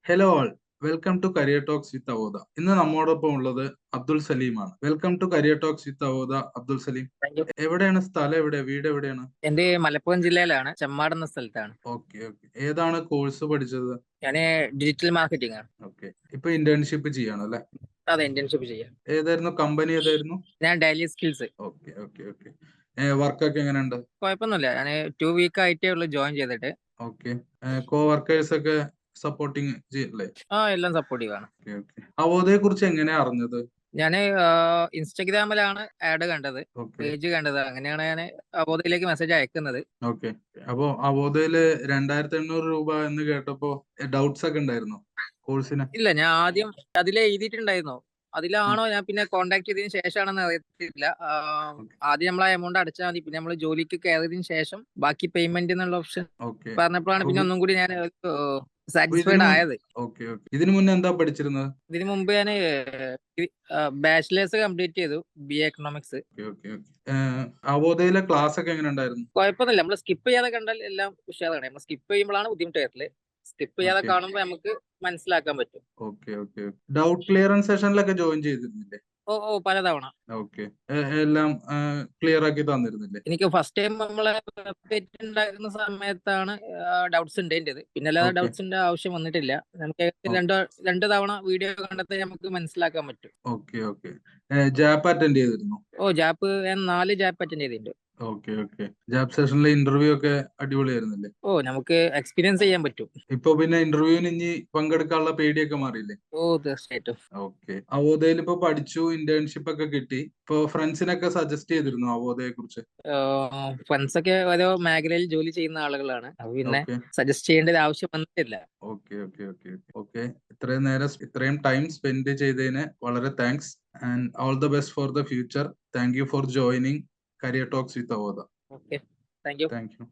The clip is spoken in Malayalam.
Hello all, welcome to career talks with Avodha. ഇന്ന് നമ്മോടൊപ്പം ഉള്ളത് അബ്ദുൾ സലീമാണ്. Welcome to career talks with Avodha. Abdul Salim, thank you. എവിടെയാണ് സ്ഥലം? വീട് എവിടെയാണ്? എന്റെ മലപ്പുറം ജില്ലയിലാണ്, ചെമ്മാട് എന്ന സ്ഥലത്താണ്. Okay okay. ഏതാണ് കോഴ്സ് പഠിച്ചത്? ഞാന് ഡിജിറ്റൽ മാർക്കറ്റിംഗ് ആണ്. ഓക്കെ. ഇപ്പൊ ഇന്റേൺഷിപ്പ് ചെയ്യണം അല്ലെ? അതെ, ഇന്റേൺഷിപ്പ് ചെയ്യാം. ഏതായിരുന്നു കമ്പനി? ഏതായിരുന്നു? ഞാൻ daily skills. Okay okay okay. വർക്കൊക്കെ എങ്ങനെയുണ്ട്? കുഴപ്പമൊന്നുമില്ല. ഞാൻ 2 വീക്ക് ആയിട്ടേ ഉള്ളൂ ജോയിൻ ചെയ്തിട്ട്. ഓക്കെ. കോ വർക്കേഴ്സ് ഒക്കെ സപ്പോർട്ടിങ് ചെയ്യല്ലേ? എല്ലാം സപ്പോർട്ടീവ് ആണ്. Okay okay. അവോധയെ കുറിച്ച് എങ്ങനെയാ അറിഞ്ഞത്? ഞാൻ ഇൻസ്റ്റഗ്രാമിലാണ് ആഡ് കണ്ടത്, ഓക്കെ പേജ് കണ്ടത്. അങ്ങനെയാണ് ഞാൻ അബോധയിലേക്ക് മെസ്സേജ് അയക്കുന്നത്. ഓക്കെ. അപ്പൊ അവോധയില് 2,800 രൂപ എന്ന് കേട്ടപ്പോ ഡൗട്ട്സ് ഒക്കെ ഉണ്ടായിരുന്നു കോഴ്സിന്? ഇല്ല, ഞാൻ ആദ്യം അതിലെ എഴുതിയിട്ടുണ്ടായിരുന്നു. അതിലാണോ ഞാൻ പിന്നെ കോൺടാക്ട് ചെയ്തതിന് ശേഷമാണെന്ന് അറിയത്തില്ല. ഓക്കെ ആദ്യം നമ്മൾ ആ എമൗണ്ട് അടച്ചാൽ മതി, പിന്നെ നമ്മൾ ജോലിക്ക് കയറിയതിന് ശേഷം ബാക്കി പേയ്മെന്റ് എന്നുള്ള ഓപ്ഷൻ ഓക്കെ. പറഞ്ഞപ്പോഴാണ് പിന്നെ ഒന്നും കൂടി ഞാൻ അപ്പൊ ഇതിനു സാറ്റിസ്ഫൈഡ് ആയത്. Okay okay. ഇതിനു മുന്നേ എന്താ പഠിച്ചിരുന്നത്? ഇതിനു മുമ്പ് ഞാൻ ബാച്ചിലേഴ്സ് കംപ്ലീറ്റ് ചെയ്തു, BA economics. Okay okay okay. അവോധയിലെ ക്ലാസ് ഒക്കെ എങ്ങനെ ഉണ്ടായിരുന്നു? കുഴപ്പമൊന്നുമില്ല. നമ്മൾ സ്കിപ്പ് ചെയ്യാതെ കണ്ടാൽ എല്ലാം ഉഷാറാണ്. നമ്മൾ സ്കിപ്പ് ചെയ്യുമ്പോഴാണ് ബുദ്ധിമുട്ട് വരല്. സ്കിപ്പ് ചെയ്യാതെ ഓക്കെ കാണുമ്പോൾ നമുക്ക് മനസ്സിലാക്കാൻ പറ്റും. Okay okay. ഡൗട്ട് ക്ലിയറൻസ് സെഷനിലൊക്കെ ജോയിൻ ചെയ്തിരുന്നില്ലേ? പലതവണ. ഓക്കെ. എല്ലാം ക്ലിയർ ആക്കി തന്നിരുന്നില്ലേ? എനിക്ക് ഫസ്റ്റ് ടൈം നമ്മളെ വെബ്സൈറ്റ് ഉണ്ടാക്കുന്ന സമയത്താണ് ഡൗട്ട്സ് ഉണ്ടായത്. പിന്നെ അല്ലാതെ ഓക്കെ ഡൗട്ട്സിന്റെ ആവശ്യം വന്നിട്ടില്ല. നമുക്ക് രണ്ട് തവണ വീഡിയോ കണ്ടെത്തി നമുക്ക് മനസ്സിലാക്കാൻ പറ്റും. Okay okay. ജാപ്പ് അറ്റൻഡ് ചെയ്തിരുന്നു? ഞാൻ 4 ജാപ്പ് അറ്റൻഡ് ചെയ്തിട്ടുണ്ട്. Okay okay. ജാപ്പ് സെഷനിലെ ഇന്റർവ്യൂ ഒക്കെ അടിപൊളിയായിരുന്നില്ലേ? നമുക്ക് എക്സ്പീരിയൻസ് ചെയ്യാൻ പറ്റും. ഇപ്പൊ പിന്നെ ഇന്റർവ്യൂവിന് ഇനി പങ്കെടുക്കാനുള്ള പേടിയൊക്കെ മാറിയില്ലേ? തീർച്ചയായിട്ടും. ഓക്കെ. അവോധയിൽ ഇപ്പൊ പഠിച്ചു, ഇന്റേൺഷിപ്പ് ഒക്കെ കിട്ടി. ഇപ്പൊ ഫ്രണ്ട്സിനൊക്കെ സജസ്റ്റ് ചെയ്തിരുന്നു അവോധയെ കുറിച്ച്? ഫ്രണ്ട്സ് ഒക്കെ ഓരോ മേഖലയിൽ ജോലി ചെയ്യുന്ന ആളുകളാണ്. അപ്പൊ പിന്നെ ഓക്കെ സജസ്റ്റ് ചെയ്യേണ്ട ഒരു ആവശ്യം വന്നിട്ടില്ല. Okay okay okay okay. ഇത്രയും ടൈം സ്പെൻഡ് ചെയ്തതിന് വളരെ thanks and all the best for the future. Thank you for joining career talks with അവോധ. Okay, thank you. Thank you.